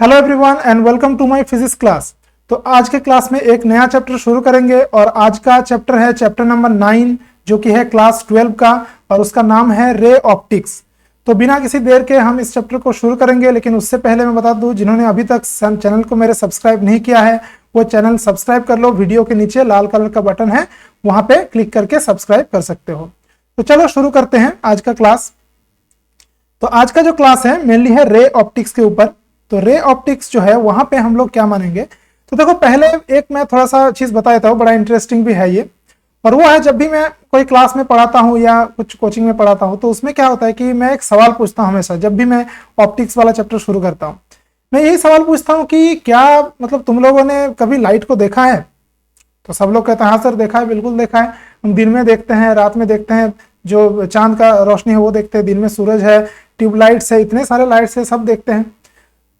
Hello everyone and welcome to my physics class. तो आज के क्लास में एक नया चैप्टर शुरू करेंगे और आज का चैप्टर है चैप्टर नंबर 9 जो कि है क्लास 12 का और उसका नाम है रे ऑप्टिक्स। तो बिना किसी देर के हम इस चैप्टर को शुरू करेंगे, लेकिन उससे पहले मैं बता दूं जिन्होंने अभी तक चैनल को मेरे सब्सक्राइब नहीं किया है वो चैनल सब्सक्राइब कर लो। वीडियो के नीचे लाल कलर का बटन है, वहां पे क्लिक करके सब्सक्राइब कर सकते हो। तो चलो शुरू करते हैं आज का क्लास। तो आज का जो क्लास है मेनली है रे ऑप्टिक्स के ऊपर। तो रे ऑप्टिक्स जो है वहां पे हम लोग क्या मानेंगे, तो देखो पहले एक मैं थोड़ा सा चीज बता देता हूँ, बड़ा इंटरेस्टिंग भी है ये। और वो है जब भी मैं कोई क्लास में पढ़ाता हूँ या कुछ कोचिंग में पढ़ाता हूँ तो उसमें क्या होता है कि मैं एक सवाल पूछता हूँ हमेशा। जब भी मैं ऑप्टिक्स वाला चैप्टर शुरू करता हूँ मैं यही सवाल पूछता हूँ कि क्या मतलब तुम लोगों ने कभी लाइट को देखा है? तो सब लोग कहते हैं हाँ सर देखा है, बिल्कुल देखा है। हम दिन में देखते हैं, रात में देखते हैं, जो चांद का रोशनी है वो देखते हैं, दिन में सूरज है, ट्यूबलाइट्स है, इतने सारे लाइट्स है, सब देखते हैं।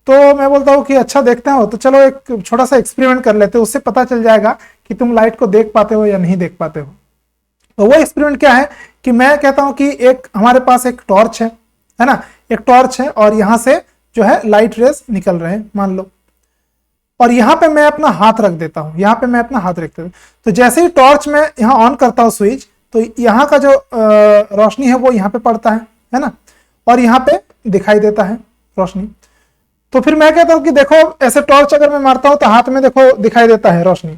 तो मैं बोलता हूँ कि अच्छा देखते हो तो चलो एक छोटा सा एक्सपेरिमेंट कर लेते हैं, उससे पता चल जाएगा कि तुम लाइट को देख पाते हो या नहीं देख पाते हो। तो वो एक्सपेरिमेंट क्या है कि मैं कहता हूँ कि एक हमारे पास एक टॉर्च है ना, एक टॉर्च है और यहाँ से जो है लाइट रेज निकल रहे हैं मान लो, और यहाँ पे मैं अपना हाथ रख देता हूँ, यहाँ पे मैं अपना हाथ रख देता हूँ। तो जैसे ही टॉर्च में यहाँ ऑन करता हूँ स्विच, तो यहाँ का जो रोशनी है वो यहाँ पे पड़ता है ना, और यहाँ पे दिखाई देता है रोशनी। तो फिर मैं कहता हूँ कि देखो ऐसे टॉर्च अगर मैं मारता हूँ तो हाथ में देखो दिखाई देता है रोशनी।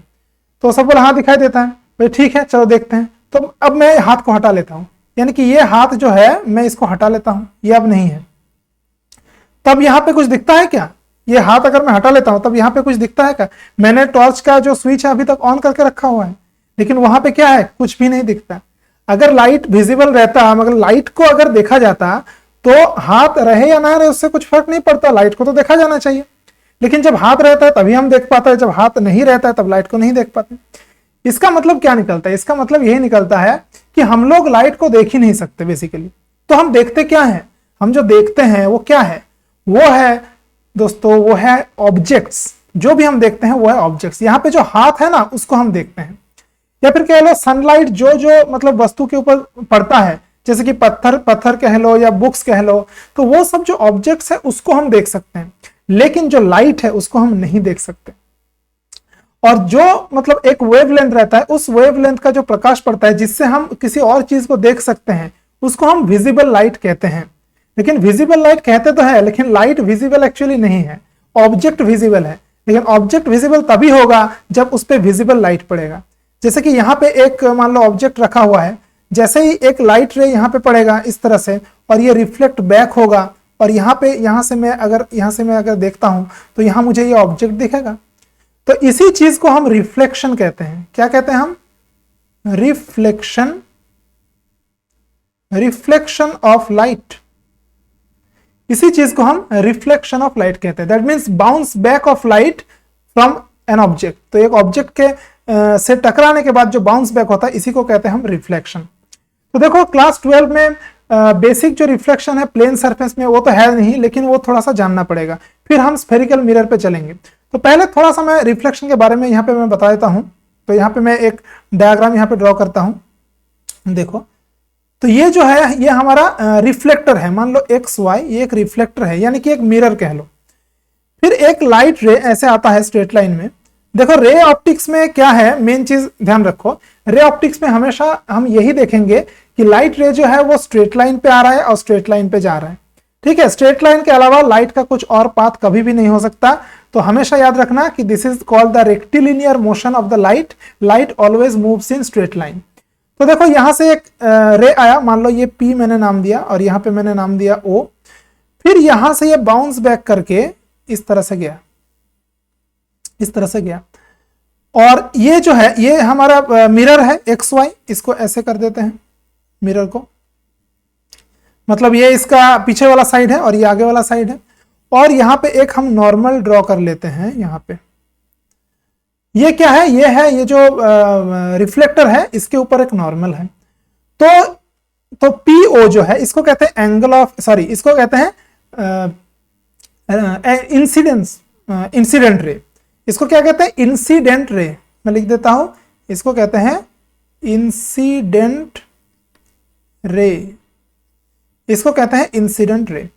तो सब बोले हाँ दिखाई देता है, भाई ठीक है चलो देखते हैं। तो अब मैं हाथ को हटा लेता हूँ, यानी कि ये हाथ जो है मैं इसको हटा लेता हूँ, ये अब नहीं है। तब यहाँ पे कुछ दिखता है क्या? ये हाथ अगर मैं हटा लेता हूँ तब यहाँ पे कुछ दिखता है क्या? मैंने टॉर्च का जो स्विच है अभी तक ऑन करके रखा हुआ है, लेकिन वहां पे क्या है, कुछ भी नहीं दिखता। अगर लाइट विजिबल रहता, मगर लाइट को अगर देखा जाता तो हाथ रहे या ना रहे उससे कुछ फर्क नहीं पड़ता, लाइट को तो देखा जाना चाहिए। लेकिन जब हाथ रहता है तभी हम देख पाते हैं, जब हाथ नहीं रहता है तब लाइट को नहीं देख पाते। इसका मतलब क्या निकलता है? इसका मतलब यही निकलता है कि हम लोग लाइट को देख ही नहीं सकते बेसिकली। तो हम देखते क्या है? हम जो देखते हैं वो क्या है? वो है दोस्तों, वो है ऑब्जेक्ट्स। जो भी हम देखते हैं वो है ऑब्जेक्ट्स। यहाँ पे जो हाथ है ना उसको हम देखते हैं, या फिर कह लो सनलाइट जो जो मतलब वस्तु के ऊपर पड़ता है, जैसे कि पत्थर कह लो या बुक्स कह लो, तो वो सब जो ऑब्जेक्ट्स है उसको हम देख सकते हैं, लेकिन जो लाइट है उसको हम नहीं देख सकते। और जो मतलब एक वेवलेंथ रहता है, उस वेवलेंथ का जो प्रकाश पड़ता है जिससे हम किसी और चीज को देख सकते हैं उसको हम विजिबल लाइट कहते हैं। लेकिन विजिबल लाइट कहते तो है, लेकिन लाइट विजिबल एक्चुअली नहीं है, ऑब्जेक्ट विजिबल है। लेकिन ऑब्जेक्ट विजिबल तभी होगा जब उस पर विजिबल लाइट पड़ेगा। जैसे कि यहाँ पे एक मान लो ऑब्जेक्ट रखा हुआ है, जैसे ही एक लाइट रे यहाँ पे पड़ेगा इस तरह से और ये रिफ्लेक्ट बैक होगा, और यहाँ पे यहाँ से मैं अगर देखता हूं तो यहाँ मुझे ये ऑब्जेक्ट दिखेगा। तो इसी चीज को हम रिफ्लेक्शन कहते हैं। क्या कहते हैं हम? Reflection of light. इसी चीज को हम रिफ्लेक्शन ऑफ लाइट कहते हैं। That means bounce back of light from an object. तो एक ऑब्जेक्ट के से टकराने के बाद जो बाउंस बैक होता है इसी को कहते हैं हम रिफ्लेक्शन। तो देखो क्लास 12 में बेसिक जो रिफ्लेक्शन है प्लेन सरफेस में वो तो है नहीं, लेकिन वो थोड़ा सा जानना पड़ेगा, फिर हम स्फेरिकल मिरर पे चलेंगे। तो पहले थोड़ा सा मैं रिफ्लेक्शन के बारे में यहाँ पे मैं बता देता हूँ। तो यहाँ पे मैं एक डायग्राम यहाँ पे ड्रॉ करता हूँ, देखो। तो ये जो है ये हमारा रिफ्लेक्टर है, मान लो XY, ये एक रिफ्लेक्टर है यानी कि एक मिरर कह लो। फिर एक लाइट रे ऐसे आता है स्ट्रेट लाइन में। देखो रे ऑप्टिक्स में क्या है, मेन चीज ध्यान रखो, रे ऑप्टिक्स में हमेशा हम यही देखेंगे कि लाइट रे जो है वो स्ट्रेट लाइन पे आ रहा है और स्ट्रेट लाइन पे जा रहा है। ठीक है, स्ट्रेट लाइन के अलावा लाइट का कुछ और पाथ कभी भी नहीं हो सकता। तो हमेशा याद रखना कि this is called the rectilinear motion of the light. Light always moves in straight line. तो देखो यहां से एक रे आया, मान लो ये P मैंने नाम दिया और यहाँ पे मैंने नाम दिया O। फिर यहां से ये बाउंस बैक करके इस तरह से गया, इस तरह से गया। और ये जो है ये हमारा मिरर है XY, इसको ऐसे कर देते हैं मिरर को, मतलब ये इसका पीछे वाला साइड है और ये आगे वाला साइड है। और यहाँ पे एक हम नॉर्मल ड्रॉ कर लेते हैं। यहाँ पे ये क्या है, ये जो रिफ्लेक्टर है इसके ऊपर एक नॉर्मल है। तो PO जो है इसको कहते हैं एंगल ऑफ, सॉरी इसको कहते हैं इंसिडेंट रे। इसको क्या कहते हैं? Incident ray. मैं लिख देता हूं, इसको कहते हैं इंसिडेंट रे, इसको कहते हैं इंसिडेंट रे।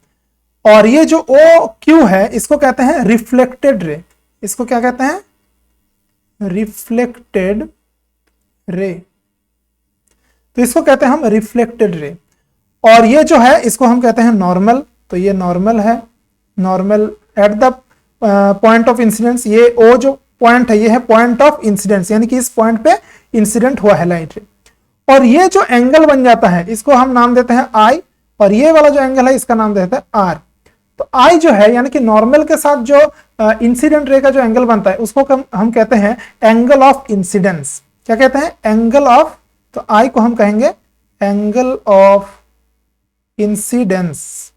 और ये जो ओ क्यू है इसको कहते हैं रिफ्लेक्टेड रे। इसको क्या कहते हैं? Reflected ray. तो इसको कहते हैं हम रिफ्लेक्टेड रे। और ये जो है इसको हम कहते हैं नॉर्मल। तो ये नॉर्मल है, normal at the point of incidence. ये ओ जो पॉइंट है ये है पॉइंट ऑफ इंसिडेंस, यानी कि इस पॉइंट पे इंसिडेंट हुआ है लाइट रे। और ये जो एंगल बन जाता है इसको हम नाम देते हैं आई, और ये वाला जो एंगल है इसका नाम देते हैं आर। तो आई जो है यानी कि नॉर्मल के साथ जो इंसिडेंट रे का जो एंगल बनता है उसको हम कहते हैं एंगल ऑफ इंसिडेंस। क्या कहते हैं? Angle of. तो आई को हम कहेंगे angle of incidence,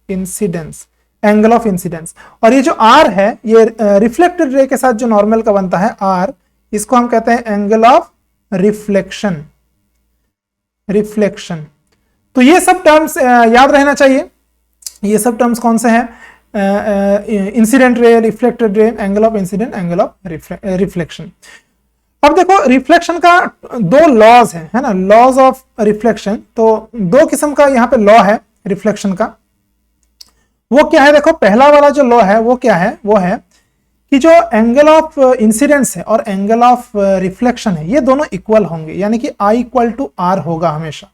incidence, angle of incidence. और ये जो आर है ये रिफ्लेक्टेड रे के साथ जो नॉर्मल का बनता है आर, इसको हम कहते हैं एंगल ऑफ रिफ्लेक्शन, रिफ्लेक्शन। तो ये सब टर्म्स याद रहना चाहिए। ये सब टर्म्स कौन से हैं? Incident ray, reflected ray, angle of incident, angle of reflection. अब देखो रिफ्लेक्शन का दो लॉज है ना, लॉज ऑफ रिफ्लेक्शन। तो दो किस्म का यहाँ पे लॉ है रिफ्लेक्शन का। वो क्या है? देखो पहला वाला जो लॉ है वो क्या है? वो है कि जो एंगल ऑफ इंसिडेंस है और एंगल ऑफ रिफ्लेक्शन है ये दोनों इक्वल होंगे, यानी कि आई इक्वल टू आर होगा हमेशा।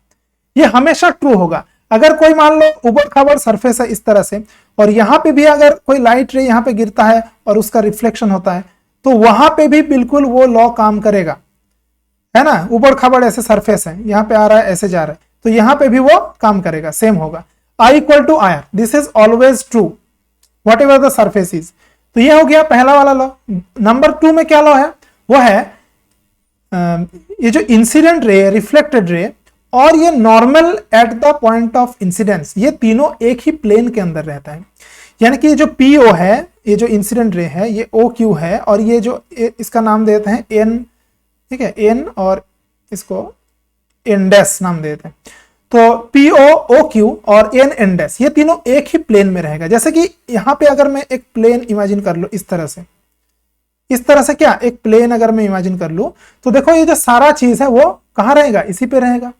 ये हमेशा ट्रू होगा। अगर कोई मान लो उबड़ खाबड़ सरफेस है इस तरह से, और यहाँ पे भी अगर कोई लाइट रे यहाँ पे गिरता है और उसका रिफ्लेक्शन होता है, तो वहां पे भी बिल्कुल वो लॉ काम करेगा, है ना। उबड़ खाबड़ ऐसे सरफेस है, यहाँ पे आ रहा है ऐसे जा रहा है, तो यहाँ पे भी वो काम करेगा, सेम होगा। I equal to R, this is always true whatever the surface is. तो ये हो गया पहला वाला लॉ। नंबर 2 में क्या लॉ है? वो है ये जो इंसिडेंट रे, रिफ्लेक्टेड रे और ये normal at the point of incidence, ये तीनों एक ही प्लेन के अंदर रहता है। यानी कि ये जो पीओ है, ये जो इंसिडेंट रे है, ये ओ क्यू है, और ये जो इसका नाम देते हैं एन, ठीक है, एन, और इसको एन डैश नाम देते हैं। तो पी ओ क्यू और एन एन डैश ये तीनों एक ही प्लेन में रहेगा। जैसे कि यहां पे अगर मैं एक प्लेन इमेजिन कर लूं इस तरह से, इस तरह से, क्या एक प्लेन अगर मैं इमेजिन कर लूं, तो देखो ये जो सारा चीज है वो कहां रहेगा? इसी पे रहेगा,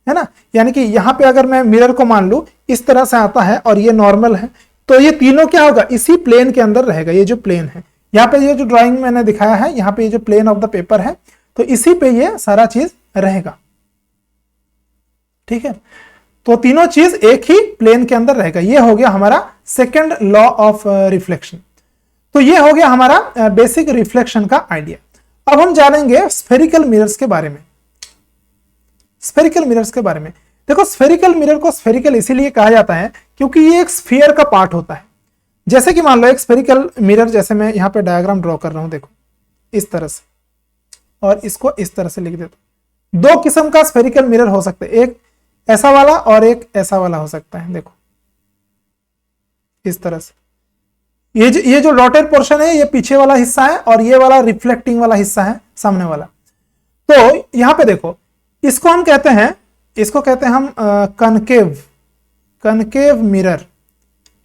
है ना। यानी कि यहां पे अगर मैं मिरर को मान लूं इस तरह से आता है और ये नॉर्मल है, तो ये तीनों क्या होगा? इसी प्लेन के अंदर रहेगा। ये जो प्लेन है यहाँ पे, ये जो ड्राइंग मैंने दिखाया है यहाँ पे, ये जो प्लेन ऑफ द पेपर है, तो इसी पे ये सारा चीज रहेगा, ठीक है। तो तीनों चीज एक ही प्लेन के अंदर रहेगा। ये हो गया हमारा सेकंड लॉ ऑफ रिफ्लेक्शन। तो ये हो गया हमारा बेसिक रिफ्लेक्शन का आइडिया। अब हम जानेंगे स्फेरिकल मिरर्स के बारे में। स्फेरिकल मिरर्स के बारे में देखो, स्फेरिकल मिरर को स्फेरिकल इसीलिए कहा जाता है क्योंकि ये एक स्फीयर का पार्ट होता है। जैसे कि मान लो एक स्फेरिकल मिरर, जैसे मैं यहाँ पे डायग्राम ड्रॉ कर रहा हूं, देखो इस तरह से, और इसको इस तरह से लिख देता हूं। दो किस्म का स्फेरिकल मिरर हो सकते हैं, एक ऐसा वाला और एक ऐसा वाला हो सकता है। देखो इस तरह से, ये जो डॉटेड पोर्शन है ये पीछे वाला हिस्सा है, और ये वाला रिफ्लेक्टिंग वाला हिस्सा है, सामने वाला। तो यहां पे देखो, इसको हम कहते हैं, इसको कहते हैं हम कनकेव, कनकेव मिरर।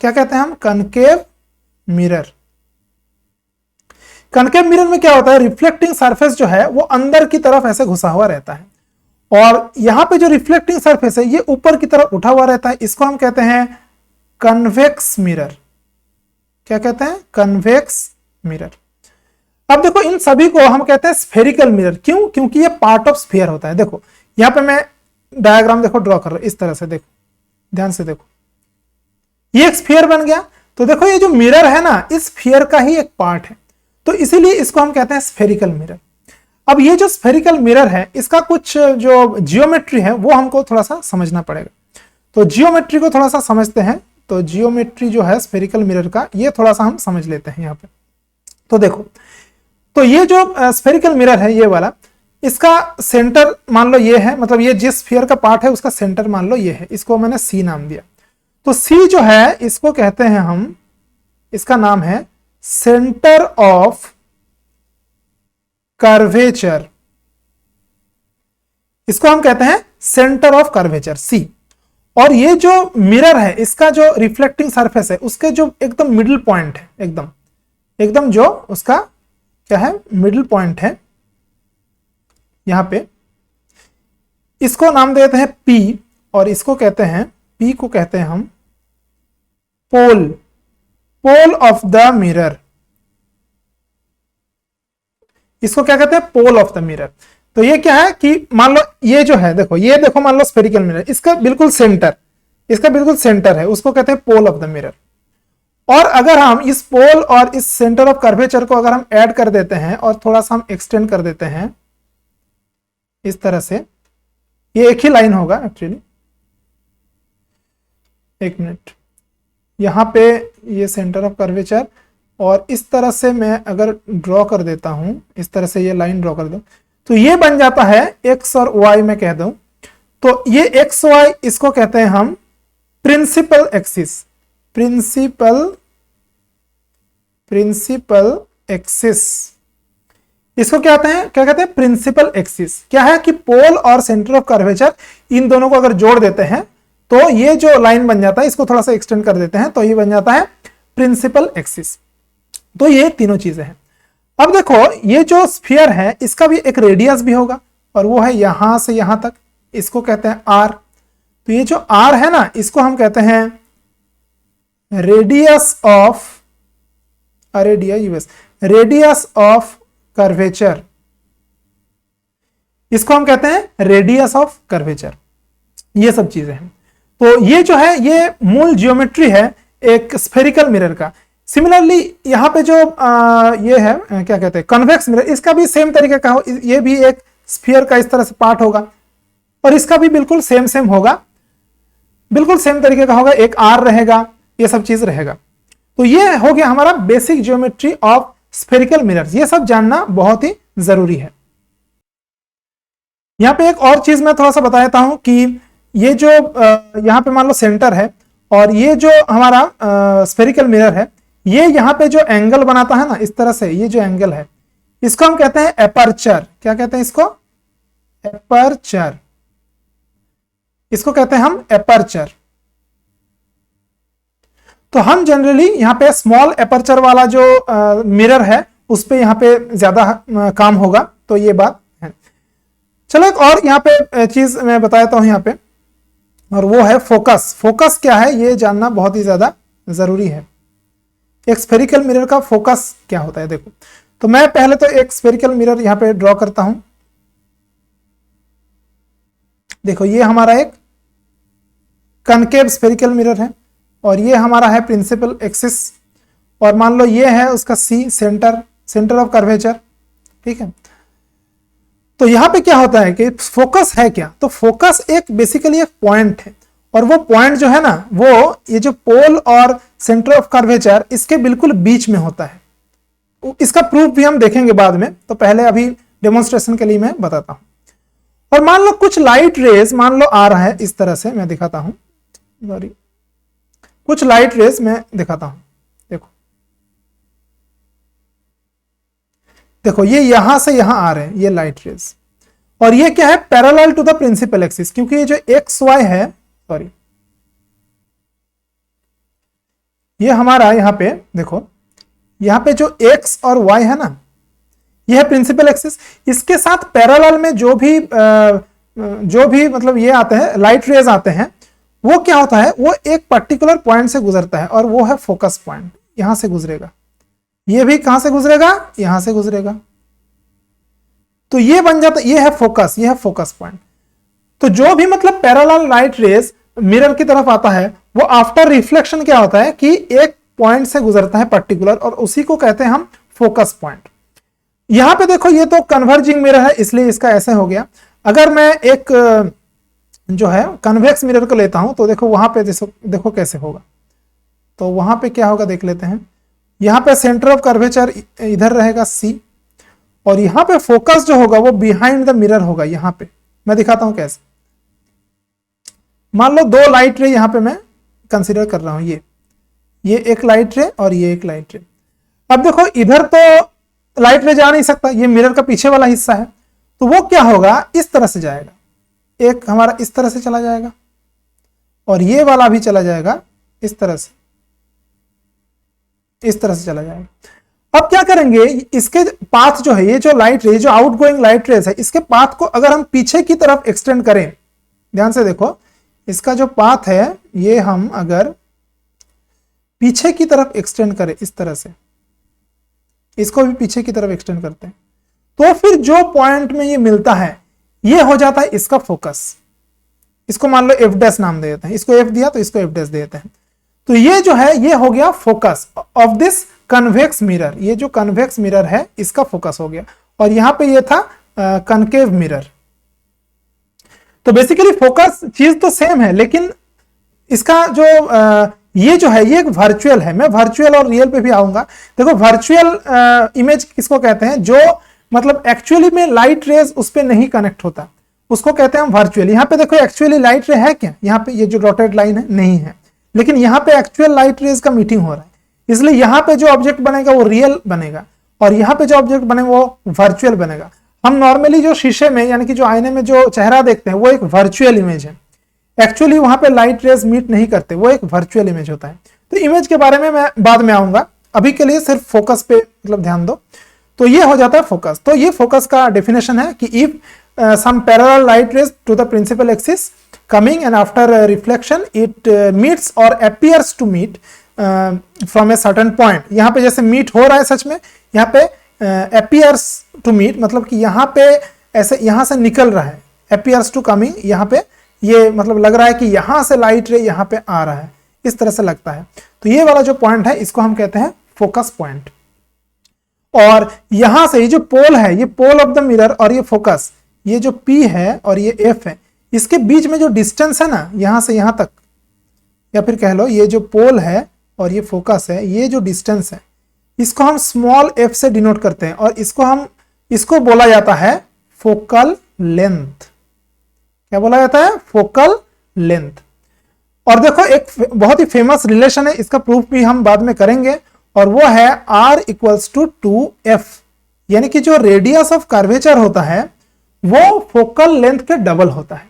क्या कहते हैं हम? Concave mirror. कनकेव मिरर में क्या होता है? रिफ्लेक्टिंग सरफेस जो है वो अंदर की तरफ ऐसे घुसा हुआ रहता है, और यहां पे जो रिफ्लेक्टिंग सरफेस है ये ऊपर की तरफ उठा हुआ रहता है। इसको हम कहते हैं कन्वेक्स मिरर। क्या कहते हैं? Convex mirror. अब देखो इन सभी को हम कहते हैं स्फेरिकल मिरर। क्यों? क्योंकि ये पार्ट ऑफ स्फीयर होता है। देखो यहां पे मैं डायग्राम देखो ड्रॉ कर रहा हूं इस तरह से, देखो ध्यान से देखो, ये एक स्फीयर बन गया। तो देखो ये जो मिरर है ना, इस स्फीयर का ही एक पार्ट है, तो इसीलिए इसको हम कहते हैं स्फेरिकल मिरर। अब ये जो स्फेरिकल मिरर है इसका कुछ जो जियोमेट्री है वो हमको थोड़ा सा समझना पड़ेगा। तो जियोमेट्री को थोड़ा सा समझते हैं। तो जियोमेट्री जो है स्फेरिकल मिरर का, ये थोड़ा सा हम समझ लेते हैं यहाँ पे। तो देखो, तो ये जो स्फेरिकल मिरर है ये वाला, इसका सेंटर मान लो ये है, मतलब ये जिस स्फीयर का पार्ट है उसका सेंटर मान लो ये है, इसको मैंने सी नाम दिया। तो सी जो है इसको कहते हैं हम, इसका नाम है सेंटर ऑफ कर्वेचर। इसको हम कहते हैं सेंटर ऑफ कर्वेचर, सी। और ये जो मिरर है इसका जो रिफ्लेक्टिंग सरफेस है उसके जो एकदम मिडिल पॉइंट है, एकदम जो उसका क्या है, मिडिल पॉइंट है यहां पे, इसको नाम देते हैं पी, और इसको कहते हैं, पी को कहते हैं हम pole, pole of the mirror, इसको क्या कहते हैं? Pole of the mirror. तो ये क्या है कि मान लो ये जो है, देखो ये देखो, मान लो स्फेरिकल मिरर, इसका बिल्कुल सेंटर, इसका बिल्कुल सेंटर है, उसको कहते हैं पोल ऑफ द मिरर। और अगर हम इस पोल और इस सेंटर ऑफ कर्वेचर को अगर हम ऐड कर देते हैं और थोड़ा सा हम एक्सटेंड कर देते हैं इस तरह से, ये एक ही लाइन होगा एक्चुअली, एक मिनट, यहां पे ये सेंटर ऑफ कर्वेचर, और इस तरह से मैं अगर ड्रॉ कर देता हूं, इस तरह से ये लाइन ड्रॉ कर दूं, तो ये बन जाता है एक्स और वाई में कह दूं, तो ये एक्स वाई, इसको कहते हैं हम प्रिंसिपल एक्सिस, प्रिंसिपल एक्सिस, इसको क्या कहते हैं? Principal axis. क्या है कि पोल और सेंटर ऑफ कर्वेचर, इन दोनों को अगर जोड़ देते हैं तो ये जो लाइन बन जाता है, इसको थोड़ा सा एक्सटेंड कर देते हैं तो ये बन जाता है प्रिंसिपल एक्सिस। तो ये तीनों चीजें हैं। अब देखो ये जो स्फीयर है इसका भी एक रेडियस भी होगा, और वो है यहां से यहां तक, इसको कहते हैं आर। तो ये जो आर है ना, इसको हम कहते हैं radius of, radius of curvature, इसको हम कहते हैं रेडियस ऑफ कर्वेचर। ये सब चीजें हैं। तो ये जो है ये मूल ज्योमेट्री है एक स्फेरिकल मिरर का। सिमिलरली यहां पे जो ये है क्या कहते हैं कन्वेक्स मिरर, इसका भी सेम तरीके का हो, ये भी एक स्फीयर का इस तरह से पार्ट होगा, और इसका भी बिल्कुल सेम होगा, बिल्कुल सेम तरीके का होगा, एक आर रहेगा, ये सब चीज रहेगा। तो ये हो गया हमारा basic geometry of spherical mirrors. ये सब जानना बहुत ही जरूरी है। यहां पे एक और चीज मैं थोड़ा सा बता देता हूं कि ये जो यहां पे मान लो सेंटर है, और ये जो हमारा स्फेरिकल मिरर है, ये यहां पे जो एंगल बनाता है ना इस तरह से, ये जो एंगल है इसको हम कहते हैं एपर्चर। क्या कहते हैं इसको? एपर्चर, इसको कहते हैं हम एपर्चर। तो हम जनरली यहाँ पे स्मॉल एपर्चर वाला जो मिरर है उस पे यहाँ पे ज्यादा काम होगा, तो ये बात है। चलो एक और यहाँ पे चीज मैं बता देता हूँ यहाँ पे, और वो है फोकस। फोकस क्या है ये जानना बहुत ही ज्यादा जरूरी है। एक स्फेरिकल मिरर का फोकस क्या होता है देखो। तो मैं पहले तो एक स्फेरिकल मिरर यहाँ पे ड्रॉ करता हूं। देखो ये हमारा एक कनकेव स्फेरिकल मिरर है, और ये हमारा है प्रिंसिपल एक्सिस, और मान लो ये है उसका सी, सेंटर ऑफ कर्वेचर। ठीक है। तो यहां पे क्या होता है कि फोकस है क्या? तो फोकस एक बेसिकली एक पॉइंट है, और वो पॉइंट जो है ना, वो ये जो पोल और सेंटर ऑफ कर्वेचर इसके बिल्कुल बीच में होता है। इसका प्रूफ भी हम देखेंगे बाद में, तो पहले अभी डेमोन्स्ट्रेशन के लिए मैं बताता हूं। और मान लो कुछ लाइट रेज मान लो आ रहा है इस तरह से, मैं दिखाता हूं, सॉरी, कुछ लाइट रेज मैं दिखाता हूं। देखो ये यहां से यहां आ रहे हैं ये लाइट रेज, और ये क्या है? Parallel to the principal axis, क्योंकि ये जो एक्स वाई है, सॉरी, ये हमारा यहां पे देखो, यहां पे जो एक्स और वाई है ना, ये है प्रिंसिपल एक्सिस। इसके साथ पैरेलल में जो भी मतलब ये आते हैं लाइट रेज आते हैं, वो क्या होता है? वो एक पर्टिकुलर पॉइंट से गुजरता है, और वो है फोकस पॉइंट। यहां से गुजरेगा, ये भी कहां से गुजरेगा? यहां से गुजरेगा। तो ये बन जाता, ये है फोकस, ये है फोकस पॉइंट। तो जो भी मतलब पैरेलल लाइट रेज मिरर की तरफ आता है, वो आफ्टर रिफ्लेक्शन क्या होता है कि एक पॉइंट से गुजरता है पर्टिकुलर, और उसी को कहते हैं हम फोकस पॉइंट। यहां पे देखो ये तो कन्वर्जिंग मिरर है, इसलिए इसका ऐसे हो गया। अगर मैं एक जो है कन्वेक्स मिरर को लेता हूं, तो देखो वहां पे देखो कैसे होगा। तो वहां पे क्या होगा देख लेते हैं। यहां पे सेंटर ऑफ कर्वेचर इधर रहेगा सी, और यहां पे फोकस जो होगा वो बिहाइंड द मिरर होगा। यहां पे मैं दिखाता हूं कैसे। मान लो दो लाइट रे यहां पे मैं कंसीडर कर रहा हूं, ये एक लाइट रे और ये एक लाइट रे। अब देखो इधर तो लाइट रे जा नहीं सकता, ये मिरर का पीछे वाला हिस्सा है, तो वो क्या होगा? इस तरह से जाएगा। एक हमारा इस तरह से चला जाएगा, और ये वाला भी चला जाएगा इस तरह से, इस तरह से चला जाएगा। अब क्या करेंगे? इसके पाथ जो है, ये जो लाइट रे, जो आउटगोइंग लाइट रेज है, इसके पाथ को अगर हम पीछे की तरफ एक्सटेंड करें, ध्यान से देखो, इसका जो पाथ है ये हम अगर पीछे की तरफ एक्सटेंड करें इस तरह से, इसको भी पीछे की तरफ एक्सटेंड करते हैं, तो फिर जो पॉइंट में ये मिलता है ये हो जाता है इसका फोकस। इसको मान लो एफ डैश नाम दे देते हैं, इसको एफ दिया तो इसको एफ डैश दे देते हैं। तो ये जो है ये हो गया focus of this convex mirror, ये जो कन्वेक्स मिरर है इसका फोकस हो गया। और यहां पे ये था कनकेव मिरर। तो बेसिकली फोकस चीज तो सेम है, लेकिन इसका जो ये जो है ये एक वर्चुअल है। मैं वर्चुअल और रियल पे भी आऊंगा। देखो वर्चुअल इमेज किसको कहते हैं, जो मतलब एक्चुअली में लाइट रेज उस पर नहीं कनेक्ट होता, उसको कहते हैं हम वर्चुअल। यहाँ पे देखो एक्चुअली लाइट रे है क्या, यहाँ पे ये जो डॉटेड लाइन है नहीं है, लेकिन यहाँ पे एक्चुअल लाइट रेज का मीटिंग हो रहा है, इसलिए यहाँ पे जो ऑब्जेक्ट बनेगा वो रियल बनेगा और यहाँ पे जो ऑब्जेक्ट बनेगा वो वर्चुअल बनेगा। हम नॉर्मली जो शीशे में यानी कि जो आईने में जो चेहरा देखते हैं वो एक वर्चुअल इमेज है, एक्चुअली वहां पे लाइट रेज मीट नहीं करते, वो एक वर्चुअल इमेज होता है। तो इमेज के बारे में मैं बाद में आऊंगा, अभी के लिए सिर्फ फोकस पे मतलब ध्यान दो। तो ये हो जाता है फोकस। तो ये फोकस का डेफिनेशन है कि if some parallel light rays to the principal axis coming and after reflection it meets or appears to meet from a certain point। यहाँ पे जैसे meet हो रहा है सच में, यहाँ पे appears to meet मतलब कि यहाँ पे ऐसे यहाँ से निकल रहा है, appears to coming, यहाँ पे ये मतलब लग रहा है कि यहाँ से लाइट रे यहाँ पे आ रहा है, इस तरह से लगता है। तो ये वाला जो पॉइंट है इसको हम कहते हैं फोकस पॉइंट। और यहां से ये जो पोल है, ये पोल ऑफ द मिरर और ये फोकस, ये जो P है और ये F है, इसके बीच में जो डिस्टेंस है ना यहां से यहां तक, या फिर कह लो ये जो पोल है और ये फोकस है, ये जो डिस्टेंस है इसको हम स्मॉल f से डिनोट करते हैं और इसको बोला जाता है फोकल लेंथ। क्या बोला जाता है, फोकल लेंथ। और देखो एक बहुत ही फेमस रिलेशन है, इसका प्रूफ भी हम बाद में करेंगे, और वो है R इक्वल्स टू 2f, यानी कि जो रेडियस ऑफ कर्वेचर होता है वो फोकल लेंथ के डबल होता है।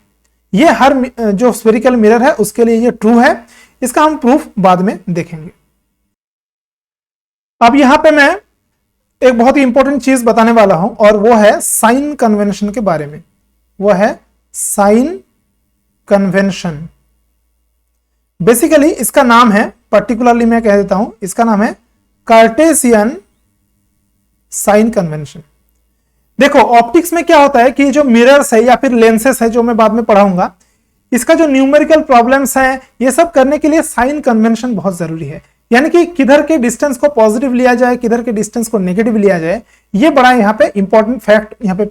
ये हर जो स्फेरिकल मिरर है उसके लिए ये ट्रू है, इसका हम प्रूफ बाद में देखेंगे। अब यहां पे मैं एक बहुत ही इंपॉर्टेंट चीज बताने वाला हूं और वो है साइन कन्वेंशन के बारे में। वो है साइन कन्वेंशन। बेसिकली इसका नाम है, पर्टिकुलरली मैं कह देता हूं, इसका नाम है कार्टेशियन साइन कन्वेंशन। देखो ऑप्टिक्स में क्या होता है कि जो मिरर्स है या फिर लेंसेस है जो मैं बाद में पढ़ाऊंगा, इसका जो न्यूमेरिकल प्रॉब्लम्स है ये सब करने के लिए साइन कन्वेंशन बहुत जरूरी है। यानी कि किधर के डिस्टेंस को पॉजिटिव लिया जाए, किधर के डिस्टेंस को नेगेटिव लिया जाए, ये बड़ा यहाँ पे इंपॉर्टेंट फैक्ट यहाँ पे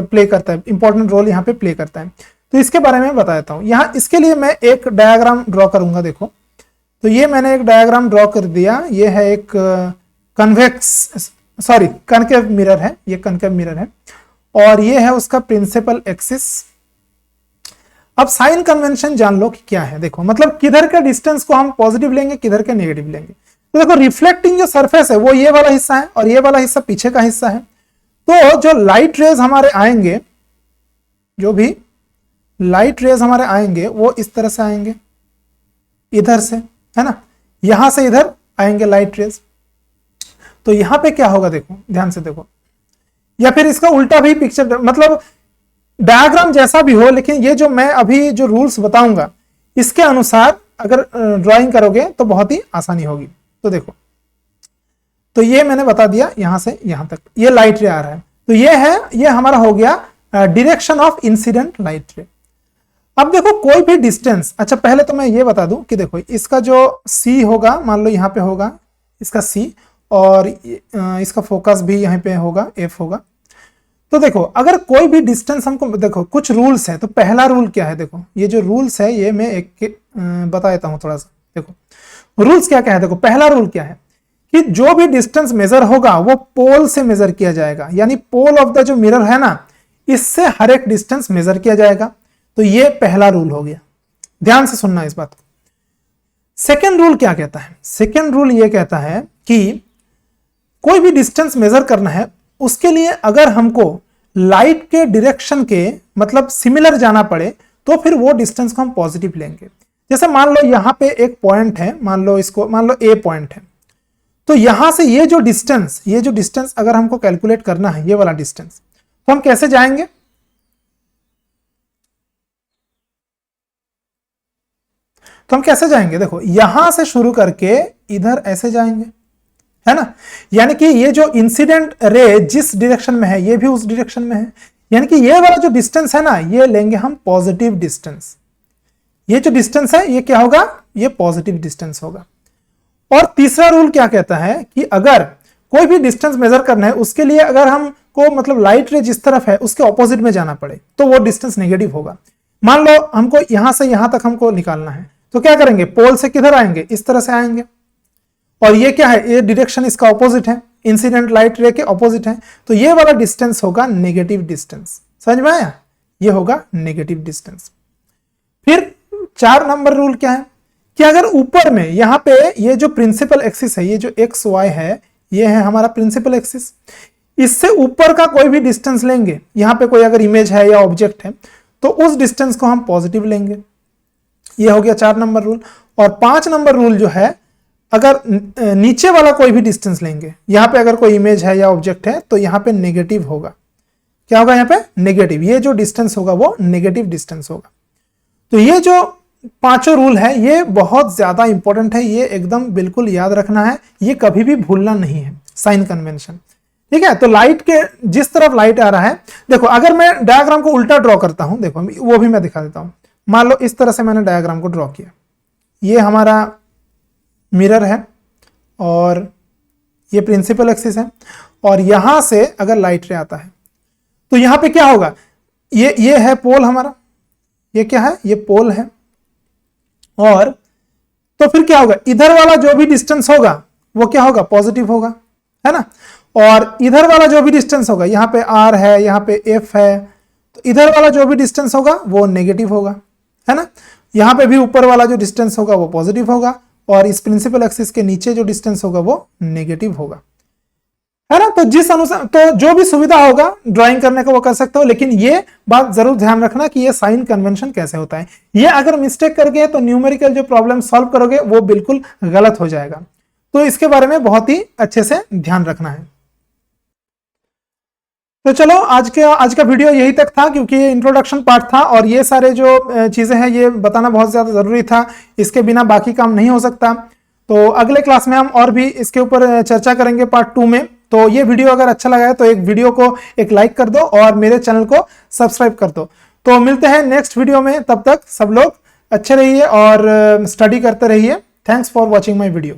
प्ले करता है, इंपॉर्टेंट रोल यहाँ पे प्ले करता है। तो इसके बारे में बता देता हूँ। यहाँ इसके लिए मैं एक डायग्राम ड्रॉ करूंगा। देखो तो ये मैंने एक डायग्राम ड्रॉ कर दिया। ये है एक कनकेव मिरर है, ये कनकेव मिरर है और ये है उसका प्रिंसिपल एक्सिस। अब साइन कन्वेंशन जान लो कि क्या है। देखो मतलब किधर के डिस्टेंस को हम पॉजिटिव लेंगे, किधर के नेगेटिव लेंगे। तो देखो रिफ्लेक्टिंग जो सरफेस है वो ये वाला हिस्सा है और ये वाला हिस्सा पीछे का हिस्सा है। तो जो लाइट रेज हमारे आएंगे, जो भी लाइट रेज हमारे आएंगे वो इस तरह से आएंगे, इधर से, है ना, यहां से इधर आएंगे लाइट रेज। तो यहां पे क्या होगा, देखो ध्यान से देखो, या फिर इसका उल्टा भी पिक्चर, मतलब डायग्राम जैसा भी हो, लेकिन ये जो मैं अभी जो रूल्स बताऊंगा इसके अनुसार अगर ड्राइंग करोगे तो बहुत ही आसानी होगी। तो देखो, तो ये मैंने बता दिया यहां से यहां तक ये लाइट रे आ रहा है। तो ये है, ये हमारा हो गया डायरेक्शन ऑफ इंसिडेंट लाइट रे। अब देखो कोई भी डिस्टेंस, अच्छा पहले तो मैं ये बता दूं कि देखो इसका जो C होगा, मान लो यहां पे होगा इसका C और इसका फोकस भी यहीं पे होगा, F होगा। तो देखो अगर कोई भी डिस्टेंस हमको, देखो कुछ रूल्स है। तो पहला रूल क्या है, देखो ये जो रूल्स है ये मैं एक बता देता हूं थोड़ा सा। देखो रूल्स क्या क्या है। देखो पहला रूल क्या है कि जो भी डिस्टेंस मेजर होगा वो पोल से मेजर किया जाएगा, यानी पोल ऑफ द जो मिरर है ना, इससे हर एक डिस्टेंस मेजर किया जाएगा। तो ये पहला रूल हो गया, ध्यान से सुनना इस बात को। सेकेंड रूल क्या कहता है, सेकेंड रूल ये कहता है कि कोई भी डिस्टेंस मेजर करना है, उसके लिए अगर हमको लाइट के डायरेक्शन के मतलब सिमिलर जाना पड़े तो फिर वो डिस्टेंस को हम पॉजिटिव लेंगे। जैसे मान लो यहां पे एक पॉइंट है, मान लो इसको, मान लो ए पॉइंट है, तो यहां से ये जो डिस्टेंस अगर हमको कैलकुलेट करना है, ये वाला डिस्टेंस, तो हम कैसे जाएंगे। तो हम कैसे जाएंगे, देखो यहां से शुरू करके इधर ऐसे जाएंगे, है ना। यानी कि ये जो इंसिडेंट रे जिस डायरेक्शन में है ये भी उस डायरेक्शन में है, यानी कि ये वाला जो डिस्टेंस है ना ये लेंगे हम पॉजिटिव डिस्टेंस। ये जो डिस्टेंस है ये क्या होगा, ये पॉजिटिव डिस्टेंस होगा। और तीसरा रूल क्या कहता है कि अगर कोई भी डिस्टेंस मेजर करना है उसके लिए अगर हमको मतलब लाइट रे जिस तरफ है उसके ऑपोजिट में जाना पड़े तो वो डिस्टेंस नेगेटिव होगा। मान लो हमको यहां से यहां तक हमको निकालना है तो क्या करेंगे, पोल से किधर आएंगे, इस तरह से आएंगे, और ये क्या है, ये डायरेक्शन इसका ऑपोजिट है, इंसिडेंट लाइट रे के ऑपोजिट है, तो ये वाला डिस्टेंस होगा नेगेटिव डिस्टेंस। समझ में आया, ये होगा नेगेटिव डिस्टेंस। फिर 4 नंबर रूल क्या है कि अगर ऊपर में यहां पे ये जो प्रिंसिपल एक्सिस है, ये जो एक्स वाई है, ये है हमारा प्रिंसिपल एक्सिस, इससे ऊपर का कोई भी डिस्टेंस लेंगे, यहां पे कोई अगर इमेज है या ऑब्जेक्ट है तो उस डिस्टेंस को हम पॉजिटिव लेंगे। ये हो गया 4 नंबर रूल। और 5 नंबर रूल जो है, अगर नीचे वाला कोई भी डिस्टेंस लेंगे, यहां पे अगर कोई इमेज है या ऑब्जेक्ट है तो यहां पे नेगेटिव होगा। क्या होगा, यहां पे नेगेटिव, ये जो डिस्टेंस होगा वो नेगेटिव डिस्टेंस होगा। तो ये जो 5 रूल है ये बहुत ज्यादा इंपॉर्टेंट है, ये एकदम बिल्कुल याद रखना है, ये कभी भी भूलना नहीं है, साइन कन्वेंशन। ठीक है, तो लाइट के जिस तरफ लाइट आ रहा है, देखो अगर मैं डायग्राम को उल्टा ड्रॉ करता हूं, देखो वो भी मैं दिखा देता हूं। मान लो इस तरह से मैंने डायग्राम को ड्रॉ किया, ये हमारा मिरर है और ये प्रिंसिपल एक्सिस है, और यहां से अगर लाइट रे आता है तो यहां पे क्या होगा, ये है पोल हमारा, ये क्या है, ये पोल है, और तो फिर क्या होगा, इधर वाला जो भी डिस्टेंस होगा वो क्या होगा, पॉजिटिव होगा, है ना। और इधर वाला जो भी डिस्टेंस होगा, यहां पे r है, यहां पे f है, तो इधर वाला जो भी डिस्टेंस होगा वो नेगेटिव होगा, है ना। यहां पे भी ऊपर वाला जो डिस्टेंस होगा वो पॉजिटिव होगा, और इस प्रिंसिपल एक्सिस के नीचे जो डिस्टेंस होगा वो नेगेटिव होगा, है ना। तो जिस अनुसार, तो जो भी सुविधा होगा ड्राइंग करने का वो कर सकते हो, लेकिन ये बात जरूर ध्यान रखना कि ये साइन कन्वेंशन कैसे होता है। ये अगर मिस्टेक कर गए तो न्यूमेरिकल जो प्रॉब्लम सॉल्व करोगे वो बिल्कुल गलत हो जाएगा, तो इसके बारे में बहुत ही अच्छे से ध्यान रखना है। तो चलो आज का वीडियो यही तक था, क्योंकि ये इंट्रोडक्शन पार्ट था और ये सारे जो चीजें हैं ये बताना बहुत ज्यादा जरूरी था, इसके बिना बाकी काम नहीं हो सकता। तो अगले क्लास में हम और भी इसके ऊपर चर्चा करेंगे पार्ट 2 में। तो ये वीडियो अगर अच्छा लगा है तो एक वीडियो को एक लाइक कर दो और मेरे चैनल को सब्सक्राइब कर दो। तो मिलते हैं नेक्स्ट वीडियो में, तब तक सब लोग अच्छे रहिए और स्टडी करते रहिए। Thanks for watching my video.